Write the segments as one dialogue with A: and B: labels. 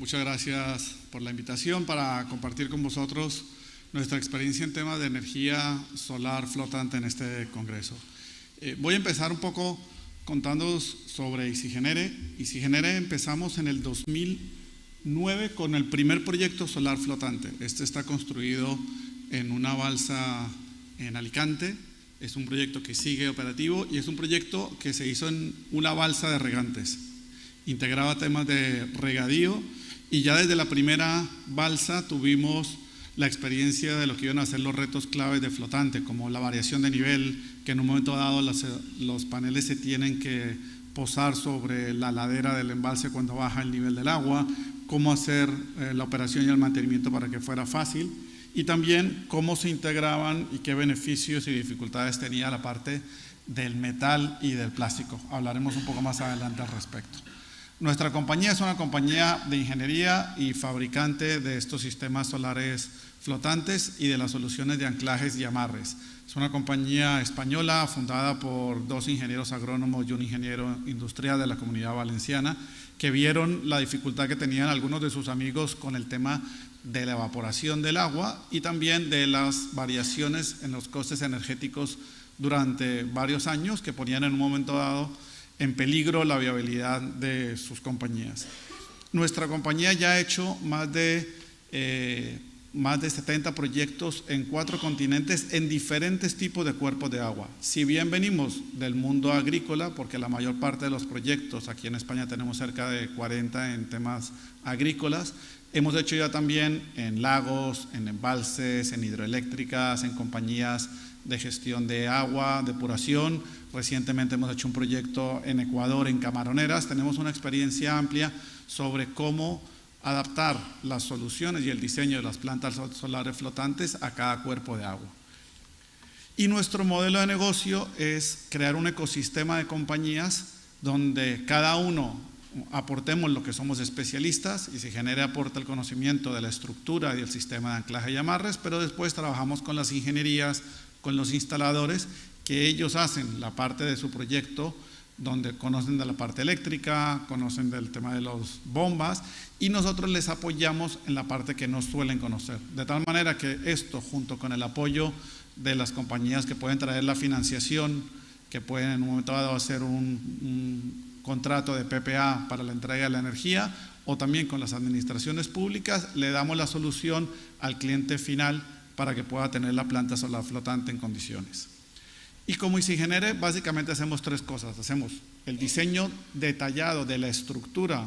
A: Muchas gracias por la invitación para compartir con vosotros nuestra experiencia en temas de energía solar flotante en este congreso. Voy a empezar un poco contándoos sobre Isigenere. Isigenere empezamos en el 2009 con el primer proyecto solar flotante. Este está construido en una balsa en Alicante. Es un proyecto que sigue operativo y es un proyecto que se hizo en una balsa de regantes. Integraba temas de regadío y ya desde la primera balsa tuvimos la experiencia de lo que iban a ser los retos claves de flotante, como la variación de nivel, que en un momento dado los paneles se tienen que posar sobre la ladera del embalse cuando baja el nivel del agua, cómo hacer la operación y el mantenimiento para que fuera fácil, y también cómo se integraban y qué beneficios y dificultades tenía la parte del metal y del plástico. Hablaremos un poco más adelante al respecto. Nuestra compañía es una compañía de ingeniería y fabricante de estos sistemas solares flotantes y de las soluciones de anclajes y amarres. Es una compañía española fundada por 2 ingenieros agrónomos y un ingeniero industrial de la Comunidad Valenciana que vieron la dificultad que tenían algunos de sus amigos con el tema de la evaporación del agua y también de las variaciones en los costes energéticos durante varios años que ponían en un momento dado en peligro la viabilidad de sus compañías. Nuestra compañía ya ha hecho más de 70 proyectos en 4 continentes en diferentes tipos de cuerpos de agua. Si bien venimos del mundo agrícola, porque la mayor parte de los proyectos, aquí en España tenemos cerca de 40 en temas agrícolas, hemos hecho ya también en lagos, en embalses, en hidroeléctricas, en compañías de gestión de agua, depuración. Recientemente hemos hecho un proyecto en Ecuador, en Camaroneras. Tenemos una experiencia amplia sobre cómo adaptar las soluciones y el diseño de las plantas solares flotantes a cada cuerpo de agua. Y nuestro modelo de negocio es crear un ecosistema de compañías donde cada uno aportemos lo que somos especialistas y Isigenere aporta el conocimiento de la estructura y el sistema de anclaje y amarres, pero después trabajamos con las ingenierías, con los instaladores, que ellos hacen la parte de su proyecto donde conocen de la parte eléctrica, conocen del tema de las bombas y nosotros les apoyamos en la parte que no suelen conocer. De tal manera que esto, junto con el apoyo de las compañías que pueden traer la financiación, que pueden en un momento dado hacer un contrato de PPA para la entrega de la energía, o también con las administraciones públicas, le damos la solución al cliente final para que pueda tener la planta solar flotante en condiciones. Y como Isigenere, básicamente hacemos 3 cosas. Hacemos el diseño detallado de la estructura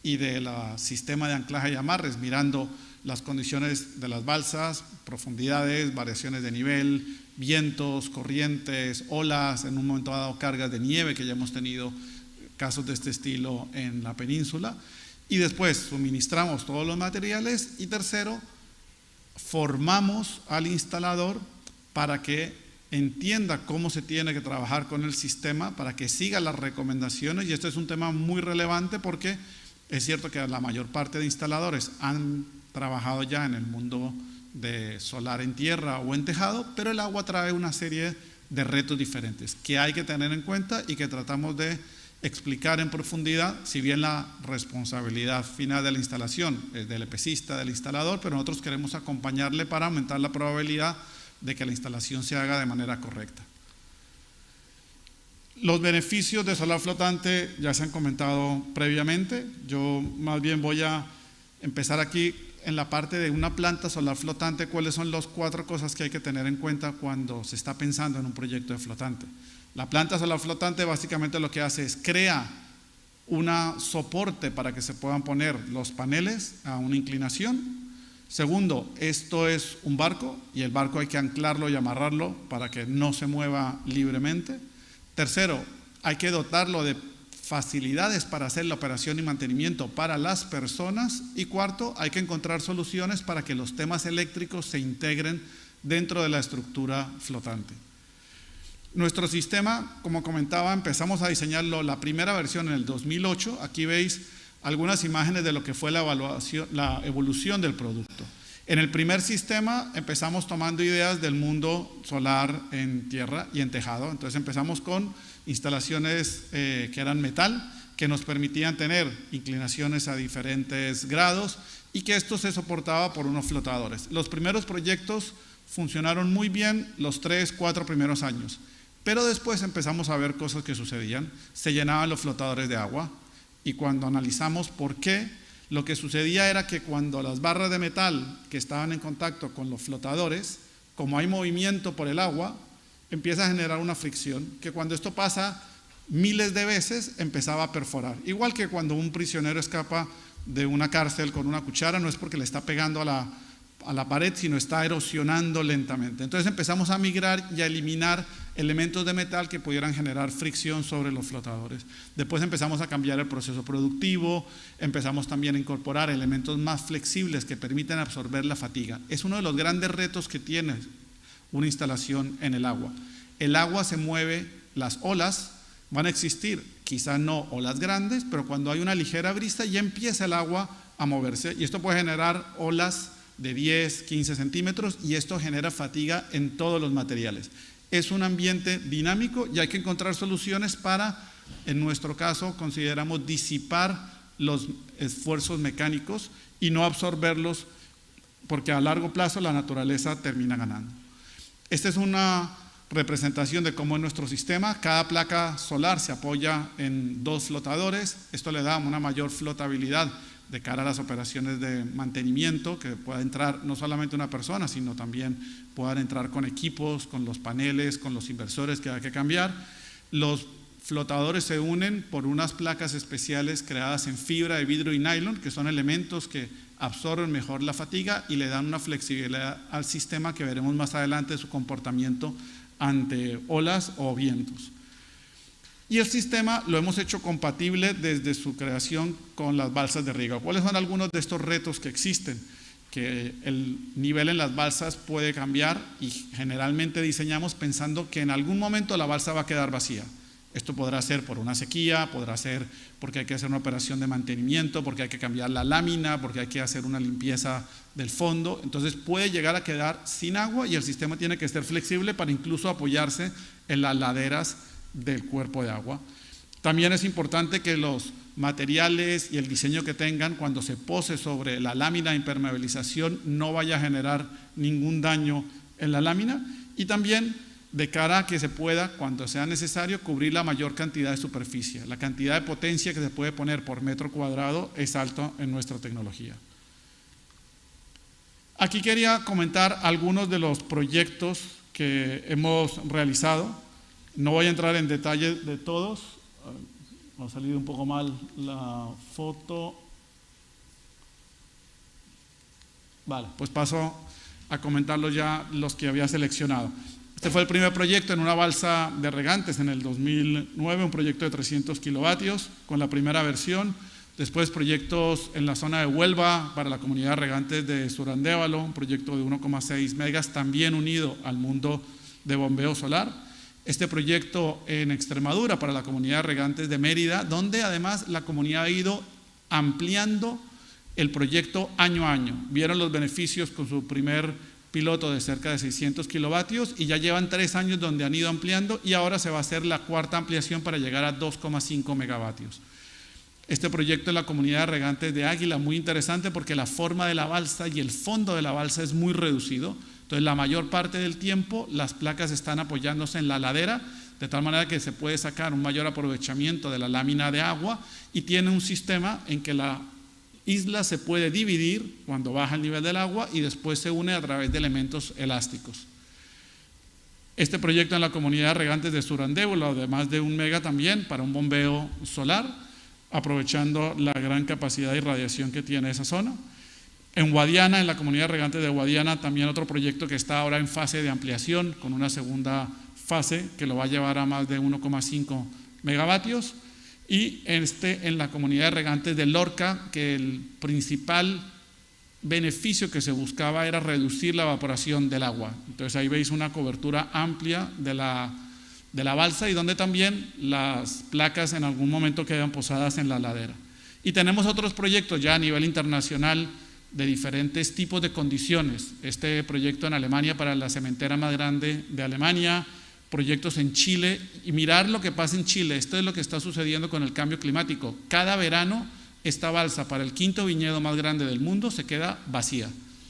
A: y del sistema de anclaje y amarres, mirando las condiciones de las balsas, profundidades, variaciones de nivel, vientos, corrientes, olas, en un momento dado cargas de nieve, que ya hemos tenido casos de este estilo en la península. Y después suministramos todos los materiales. Y tercero, formamos al instalador para que entienda cómo se tiene que trabajar con el sistema, para que siga las recomendaciones. Y esto es un tema muy relevante porque es cierto que la mayor parte de instaladores han trabajado ya en el mundo de solar en tierra o en tejado, pero el agua trae una serie de retos diferentes que hay que tener en cuenta y que tratamos de explicar en profundidad, si bien la responsabilidad final de la instalación es del EPCista, del instalador, pero nosotros queremos acompañarle para aumentar la probabilidad de que la instalación se haga de manera correcta. Los beneficios de solar flotante ya se han comentado previamente. Yo más bien voy a empezar aquí en la parte de una planta solar flotante, cuáles son las 4 cosas que hay que tener en cuenta cuando se está pensando en un proyecto de flotante. La planta solar flotante básicamente lo que hace es crea un soporte para que se puedan poner los paneles a una inclinación. Segundo, esto es un barco y el barco hay que anclarlo y amarrarlo para que no se mueva libremente. Tercero, hay que dotarlo de facilidades para hacer la operación y mantenimiento para las personas. Y cuarto, hay que encontrar soluciones para que los temas eléctricos se integren dentro de la estructura flotante. Nuestro sistema, como comentaba, empezamos a diseñarlo, la primera versión en el 2008. Aquí veis algunas imágenes de lo que fue la evolución del producto. En el primer sistema empezamos tomando ideas del mundo solar en tierra y en tejado. Entonces empezamos con instalaciones que eran metal que nos permitían tener inclinaciones a diferentes grados y que esto se soportaba por unos flotadores. Los primeros proyectos funcionaron muy bien los 3, 4 primeros años, pero después empezamos a ver cosas que sucedían. Se llenaban los flotadores de agua y cuando analizamos por qué, lo que sucedía era que cuando las barras de metal que estaban en contacto con los flotadores, como hay movimiento por el agua, empieza a generar una fricción que cuando esto pasa miles de veces empezaba a perforar. Igual que cuando un prisionero escapa de una cárcel con una cuchara, no es porque le está pegando a la pared, sino está erosionando lentamente. Entonces empezamos a migrar y a eliminar elementos de metal que pudieran generar fricción sobre los flotadores. Después empezamos a cambiar el proceso productivo, empezamos también a incorporar elementos más flexibles que permiten absorber la fatiga. Es uno de los grandes retos que tiene una instalación en el agua. El agua se mueve, las olas van a existir, quizá no olas grandes, pero cuando hay una ligera brisa ya empieza el agua a moverse y esto puede generar olas de 10, 15 centímetros y esto genera fatiga en todos los materiales. Es un ambiente dinámico y hay que encontrar soluciones para, en nuestro caso, consideramos disipar los esfuerzos mecánicos y no absorberlos porque a largo plazo la naturaleza termina ganando. Esta es una representación de cómo es nuestro sistema. Cada placa solar se apoya en 2 flotadores. Esto le da una mayor flotabilidad de cara a las operaciones de mantenimiento, que pueda entrar no solamente una persona, sino también puedan entrar con equipos, con los paneles, con los inversores que hay que cambiar. Los flotadores se unen por unas placas especiales creadas en fibra de vidrio y nylon, que son elementos que absorben mejor la fatiga y le dan una flexibilidad al sistema que veremos más adelante su comportamiento ante olas o vientos. Y el sistema lo hemos hecho compatible desde su creación con las balsas de riego. ¿Cuáles son algunos de estos retos que existen? Que el nivel en las balsas puede cambiar y generalmente diseñamos pensando que en algún momento la balsa va a quedar vacía. Esto podrá ser por una sequía, podrá ser porque hay que hacer una operación de mantenimiento, porque hay que cambiar la lámina, porque hay que hacer una limpieza del fondo. Entonces puede llegar a quedar sin agua y el sistema tiene que ser flexible para incluso apoyarse en las laderas del cuerpo de agua. También es importante que los materiales y el diseño que tengan cuando se pose sobre la lámina de impermeabilización no vaya a generar ningún daño en la lámina y también de cara a que se pueda, cuando sea necesario, cubrir la mayor cantidad de superficie. La cantidad de potencia que se puede poner por metro cuadrado es alta en nuestra tecnología. Aquí quería comentar algunos de los proyectos que hemos realizado. No voy a entrar en detalle de todos, me ha salido un poco mal la foto. Vale, pues paso a comentarlos ya los que había seleccionado. Este fue el primer proyecto en una balsa de regantes en el 2009, un proyecto de 300 kilovatios con la primera versión. Después proyectos en la zona de Huelva para la comunidad de regantes de Surandévalo, un proyecto de 1,6 megas también unido al mundo de bombeo solar. Este proyecto en Extremadura para la comunidad de regantes de Mérida, donde además la comunidad ha ido ampliando el proyecto año a año. Vieron los beneficios con su primer piloto de cerca de 600 kilovatios y ya llevan 3 años donde han ido ampliando y ahora se va a hacer la cuarta ampliación para llegar a 2,5 megavatios. Este proyecto en la comunidad de regantes de Águila, muy interesante porque la forma de la balsa y el fondo de la balsa es muy reducido. Entonces la mayor parte del tiempo las placas están apoyándose en la ladera, de tal manera que se puede sacar un mayor aprovechamiento de la lámina de agua y tiene un sistema en que la isla se puede dividir cuando baja el nivel del agua y después se une a través de elementos elásticos. Este proyecto en la comunidad de regantes de Surandévalo, además de 1 mega también para un bombeo solar, aprovechando la gran capacidad de irradiación que tiene esa zona. En Guadiana, en la comunidad de regantes de Guadiana, también otro proyecto que está ahora en fase de ampliación, con una segunda fase que lo va a llevar a más de 1,5 megavatios. Y en la comunidad de regantes de Lorca, que el principal beneficio que se buscaba era reducir la evaporación del agua. Entonces ahí veis una cobertura amplia de la balsa y donde también las placas en algún momento quedan posadas en la ladera. Y tenemos otros proyectos ya a nivel internacional de diferentes tipos de condiciones. Este proyecto en Alemania para la cementera más grande de Alemania, proyectos en Chile y mirar lo que pasa en Chile. Esto es lo que está sucediendo con el cambio climático. Cada verano esta balsa para el 5.º viñedo más grande del mundo se queda vacía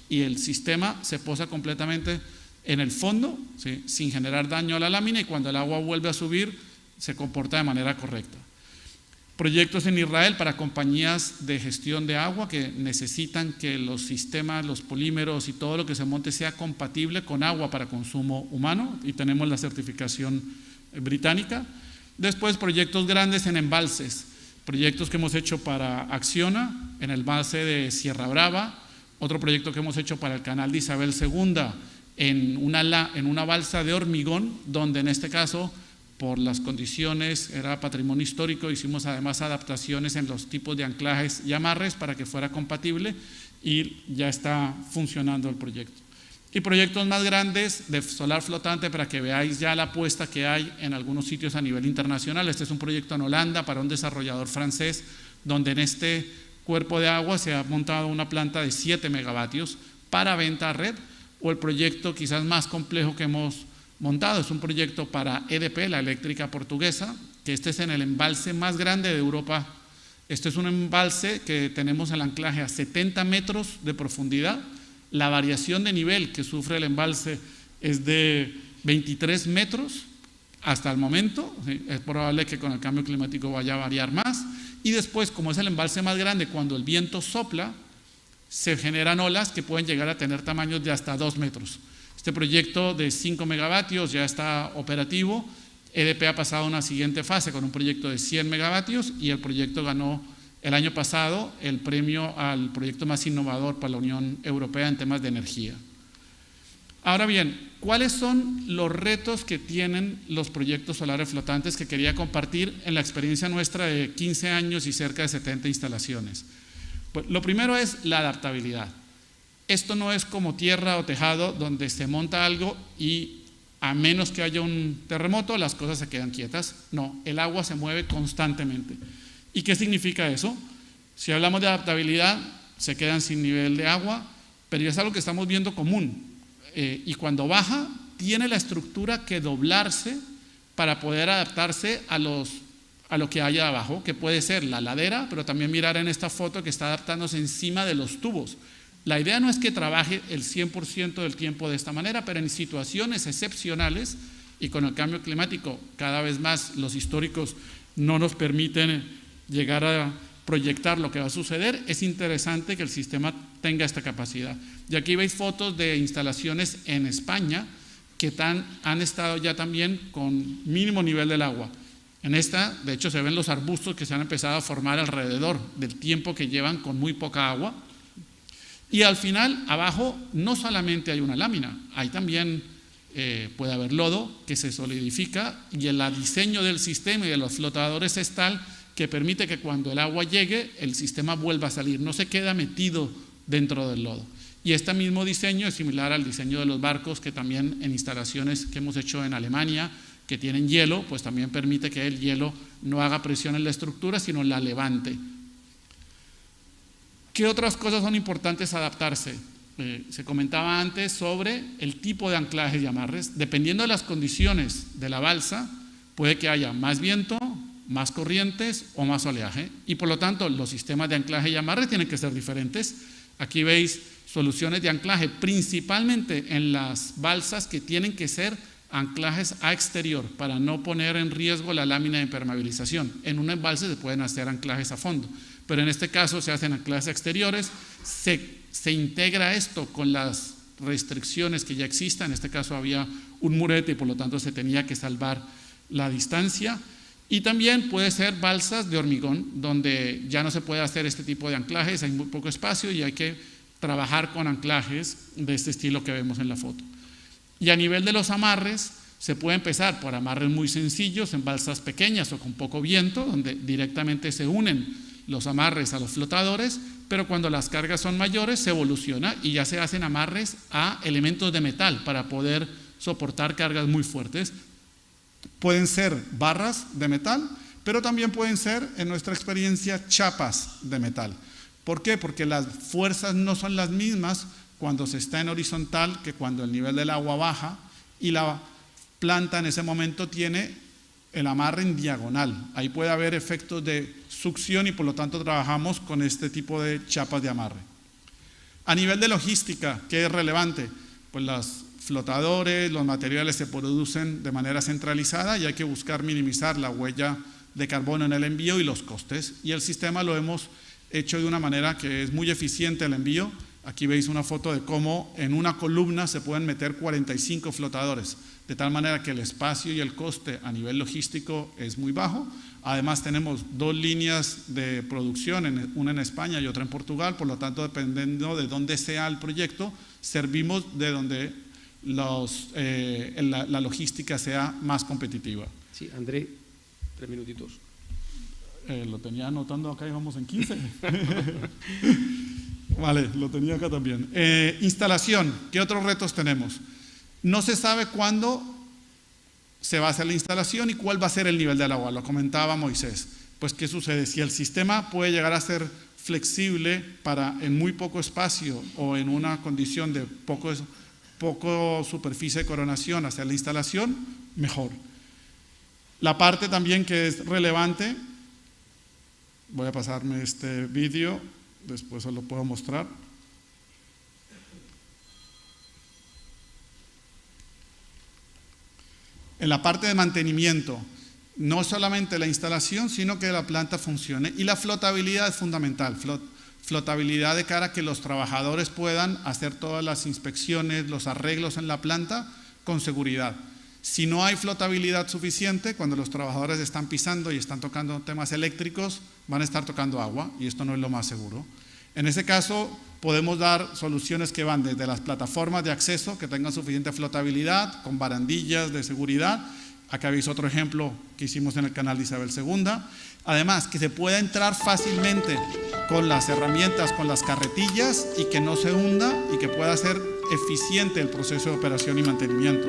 A: y el sistema se posa completamente en el fondo, ¿sí?, sin generar daño a la lámina, y cuando el agua vuelve a subir se comporta de manera correcta. Proyectos en Israel para compañías de gestión de agua que necesitan que los sistemas, los polímeros y todo lo que se monte sea compatible con agua para consumo humano, y tenemos la certificación británica. Después, proyectos grandes en embalses, proyectos que hemos hecho para Acciona en el embalse de Sierra Brava, otro proyecto que hemos hecho para el canal de Isabel II en una balsa de hormigón, donde en este caso, por las condiciones, era patrimonio histórico, hicimos además adaptaciones en los tipos de anclajes y amarres para que fuera compatible, y ya está funcionando el proyecto. Y proyectos más grandes de solar flotante para que veáis ya la apuesta que hay en algunos sitios a nivel internacional. Este es un proyecto en Holanda para un desarrollador francés, donde en este cuerpo de agua se ha montado una planta de 7 megavatios para venta a red, o el proyecto quizás más complejo que hemos montado es un proyecto para EDP, la eléctrica portuguesa, que este es en el embalse más grande de Europa. Este es un embalse que tenemos el anclaje a 70 metros de profundidad. La variación de nivel que sufre el embalse es de 23 metros hasta el momento. ¿Sí? Es probable que con el cambio climático vaya a variar más. Y después, como es el embalse más grande, cuando el viento sopla, se generan olas que pueden llegar a tener tamaños de hasta 2 metros. Este proyecto de 5 megavatios ya está operativo. EDP ha pasado a una siguiente fase con un proyecto de 100 megavatios y el proyecto ganó el año pasado el premio al proyecto más innovador para la Unión Europea en temas de energía. Ahora bien, ¿cuáles son los retos que tienen los proyectos solares flotantes que quería compartir en la experiencia nuestra de 15 años y cerca de 70 instalaciones? Pues lo primero es la adaptabilidad. Esto no es como tierra o tejado donde se monta algo y a menos que haya un terremoto las cosas se quedan quietas. No, el agua se mueve constantemente. ¿Y qué significa eso? Si hablamos de adaptabilidad, se quedan sin nivel de agua, pero ya es algo que estamos viendo común. Y cuando baja, tiene la estructura que doblarse para poder adaptarse a lo que haya abajo, que puede ser la ladera, pero también mirar en esta foto que está adaptándose encima de los tubos. La idea no es que trabaje el 100% del tiempo de esta manera, pero en situaciones excepcionales y con el cambio climático cada vez más los históricos no nos permiten llegar a proyectar lo que va a suceder, es interesante que el sistema tenga esta capacidad. Y aquí veis fotos de instalaciones en España que han estado ya también con mínimo nivel del agua. En esta, de hecho, se ven los arbustos que se han empezado a formar alrededor del tiempo que llevan con muy poca agua. Y al final, abajo, no solamente hay una lámina, hay también, puede haber lodo que se solidifica, y el diseño del sistema y de los flotadores es tal que permite que cuando el agua llegue, el sistema vuelva a salir, no se queda metido dentro del lodo. Y este mismo diseño es similar al diseño de los barcos, que también en instalaciones que hemos hecho en Alemania, que tienen hielo, pues también permite que el hielo no haga presión en la estructura, sino la levante. ¿Qué otras cosas son importantes adaptarse? Se comentaba antes sobre el tipo de anclajes y amarres. Dependiendo de las condiciones de la balsa, puede que haya más viento, más corrientes o más oleaje. Y por lo tanto, los sistemas de anclaje y amarre tienen que ser diferentes. Aquí veis soluciones de anclaje, principalmente en las balsas que tienen que ser anclajes a exterior para no poner en riesgo la lámina de impermeabilización. En un embalse se pueden hacer anclajes a fondo, pero en este caso se hacen anclajes exteriores, se integra esto con las restricciones que ya existan. En este caso había un murete y por lo tanto se tenía que salvar la distancia. Y también puede ser balsas de hormigón, donde ya no se puede hacer este tipo de anclajes, hay muy poco espacio y hay que trabajar con anclajes de este estilo que vemos en la foto. Y a nivel de los amarres, se puede empezar por amarres muy sencillos en balsas pequeñas o con poco viento, donde directamente se unen los amarres a los flotadores, pero cuando las cargas son mayores se evoluciona y ya se hacen amarres a elementos de metal para poder soportar cargas muy fuertes. Pueden ser barras de metal, pero también pueden ser, en nuestra experiencia, chapas de metal. ¿Por qué? Porque las fuerzas no son las mismas cuando se está en horizontal que cuando el nivel del agua baja, y la planta en ese momento tiene el amarre en diagonal. Ahí puede haber efectos de succión y por lo tanto trabajamos con este tipo de chapas de amarre. A nivel de logística, ¿qué es relevante? Pues los flotadores, los materiales se producen de manera centralizada y hay que buscar minimizar la huella de carbono en el envío y los costes. Y el sistema lo hemos hecho de una manera que es muy eficiente el envío. Aquí veis una foto de cómo en una columna se pueden meter 45 flotadores, de tal manera que el espacio y el coste a nivel logístico es muy bajo. Además tenemos 2 líneas de producción, una en España y otra en Portugal, por lo tanto dependiendo de dónde sea el proyecto, servimos de donde la logística sea más competitiva.
B: Sí, André, 3 minutitos.
A: Lo tenía anotando acá y vamos en 15. Vale, lo tenía acá también. Instalación, ¿qué otros retos tenemos? No se sabe cuándo se va a hacer la instalación y cuál va a ser el nivel del agua, lo comentaba Moisés. Pues, ¿qué sucede? Si el sistema puede llegar a ser flexible para en muy poco espacio o en una condición de poco superficie de coronación hacer la instalación, mejor. La parte también que es relevante, voy a pasarme este vídeo, después os lo puedo mostrar. En la parte de mantenimiento, no solamente la instalación, sino que la planta funcione. Y la flotabilidad es fundamental. Flotabilidad de cara a que los trabajadores puedan hacer todas las inspecciones, los arreglos en la planta con seguridad. Si no hay flotabilidad suficiente, cuando los trabajadores están pisando y están tocando temas eléctricos, van a estar tocando agua y esto no es lo más seguro. En ese caso, podemos dar soluciones que van desde las plataformas de acceso que tengan suficiente flotabilidad, con barandillas de seguridad. Acá veis otro ejemplo que hicimos en el canal de Isabel II. Además, que se pueda entrar fácilmente con las herramientas, con las carretillas y que no se hunda y que pueda ser eficiente el proceso de operación y mantenimiento.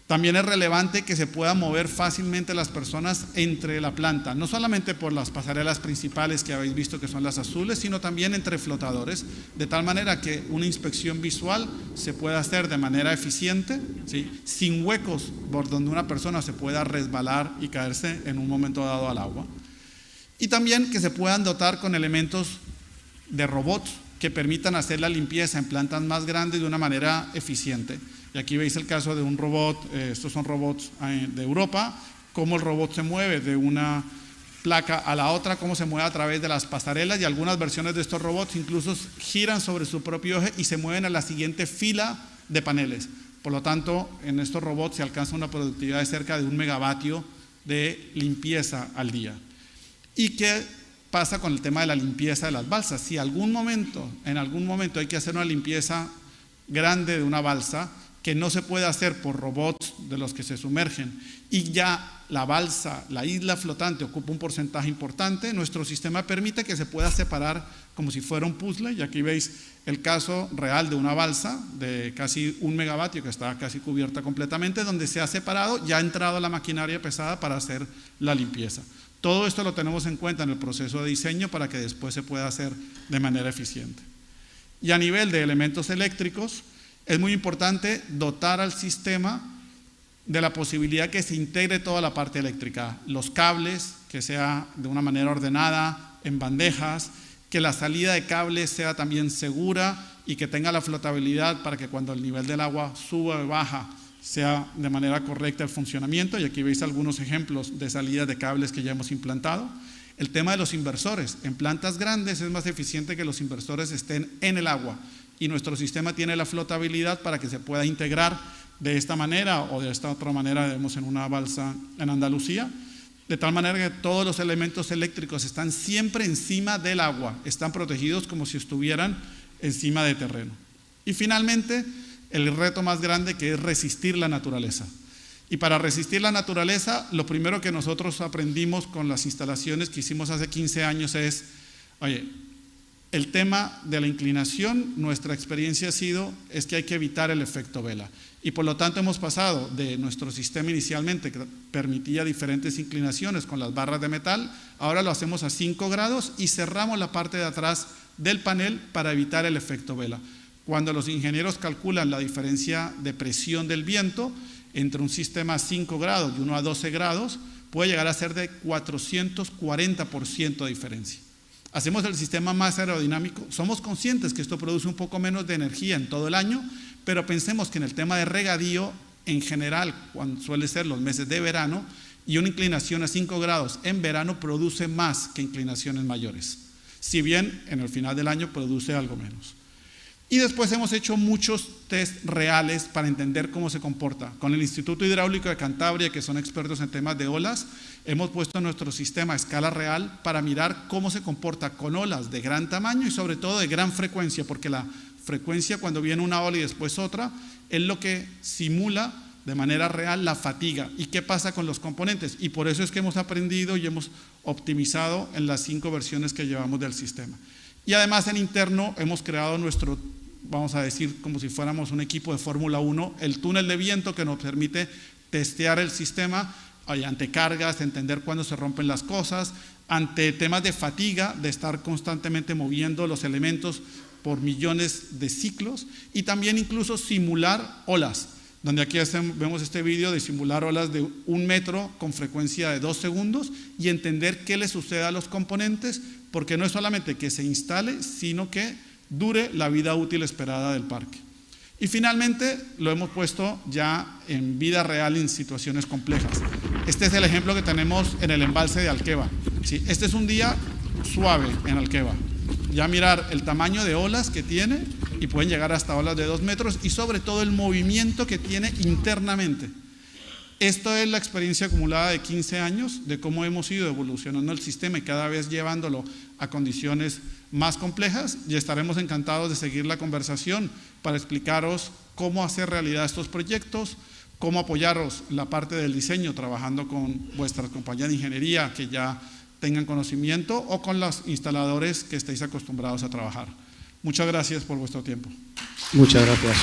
A: También es relevante que se puedan mover fácilmente las personas entre la planta, no solamente por las pasarelas principales que habéis visto que son las azules, sino también entre flotadores, de tal manera que una inspección visual se pueda hacer de manera eficiente, ¿sí?, sin huecos por donde una persona se pueda resbalar y caerse en un momento dado al agua. Y también que se puedan dotar con elementos de robots que permitan hacer la limpieza en plantas más grandes de una manera eficiente. Y aquí veis el caso de un robot, estos son robots de Europa, cómo el robot se mueve de una placa a la otra, cómo se mueve a través de las pasarelas, y algunas versiones de estos robots incluso giran sobre su propio eje y se mueven a la siguiente fila de paneles. Por lo tanto, en estos robots se alcanza una productividad de cerca de 1 megavatio de limpieza al día. ¿Y qué pasa con el tema de la limpieza de las balsas? Si en algún momento hay que hacer una limpieza grande de una balsa, que no se puede hacer por robots de los que se sumergen, y ya la balsa, la isla flotante ocupa un porcentaje importante, nuestro sistema permite que se pueda separar como si fuera un puzzle, y aquí veis el caso real de una balsa de casi 1 megavatio que está casi cubierta completamente, donde se ha separado, ya ha entrado la maquinaria pesada para hacer la limpieza. Todo esto lo tenemos en cuenta en el proceso de diseño para que después se pueda hacer de manera eficiente. Y a nivel de elementos eléctricos, es muy importante dotar al sistema de la posibilidad que se integre toda la parte eléctrica, los cables, que sea de una manera ordenada, en bandejas, que la salida de cables sea también segura y que tenga la flotabilidad para que cuando el nivel del agua suba o baja sea de manera correcta el funcionamiento. Y aquí veis algunos ejemplos de salidas de cables que ya hemos implantado. El tema de los inversores. En plantas grandes es más eficiente que los inversores estén en el agua, y nuestro sistema tiene la flotabilidad para que se pueda integrar de esta manera o de esta otra manera. Vemos en una balsa en Andalucía, de tal manera que todos los elementos eléctricos están siempre encima del agua, están protegidos como si estuvieran encima de terreno. Y finalmente, el reto más grande, que es resistir la naturaleza. Y para resistir la naturaleza, lo primero que nosotros aprendimos con las instalaciones que hicimos hace 15 años es, el tema de la inclinación, nuestra experiencia es que hay que evitar el efecto vela. Y por lo tanto hemos pasado de nuestro sistema inicialmente, que permitía diferentes inclinaciones con las barras de metal, ahora lo hacemos a 5 grados y cerramos la parte de atrás del panel para evitar el efecto vela. Cuando los ingenieros calculan la diferencia de presión del viento, entre un sistema a 5 grados y uno a 12 grados, puede llegar a ser de 440% de diferencia. Hacemos el sistema más aerodinámico, somos conscientes que esto produce un poco menos de energía en todo el año, pero pensemos que en el tema de regadío, en general, cuando suele ser los meses de verano, y una inclinación a 5 grados en verano produce más que inclinaciones mayores, si bien en el final del año produce algo menos. Y después hemos hecho muchos test reales para entender cómo se comporta. Con el Instituto Hidráulico de Cantabria, que son expertos en temas de olas, hemos puesto nuestro sistema a escala real para mirar cómo se comporta con olas de gran tamaño y sobre todo de gran frecuencia, porque la frecuencia cuando viene una ola y después otra es lo que simula de manera real la fatiga y qué pasa con los componentes. Y por eso es que hemos aprendido y hemos optimizado en las 5 versiones que llevamos del sistema. Y además en interno hemos creado nuestro, vamos a decir, como si fuéramos un equipo de Fórmula 1, el túnel de viento que nos permite testear el sistema ante cargas, entender cuándo se rompen las cosas, ante temas de fatiga, de estar constantemente moviendo los elementos por millones de ciclos, y también incluso simular olas, donde aquí vemos este vídeo de simular olas de 1 metro con frecuencia de 2 segundos y entender qué le sucede a los componentes, porque no es solamente que se instale, sino que dure la vida útil esperada del parque. Y finalmente lo hemos puesto ya en vida real en situaciones complejas. Este es el ejemplo que tenemos en el embalse de Alqueva. ¿Sí? Este es un día suave en Alqueva. Ya mirar el tamaño de olas que tiene, y pueden llegar hasta olas de 2 metros, y sobre todo el movimiento que tiene internamente. Esto es la experiencia acumulada de 15 años de cómo hemos ido evolucionando el sistema y cada vez llevándolo a condiciones más complejas, y estaremos encantados de seguir la conversación para explicaros cómo hacer realidad estos proyectos, cómo apoyaros la parte del diseño trabajando con vuestras compañías de ingeniería que ya tengan conocimiento o con los instaladores que estéis acostumbrados a trabajar. Muchas gracias por vuestro tiempo.
B: Muchas gracias.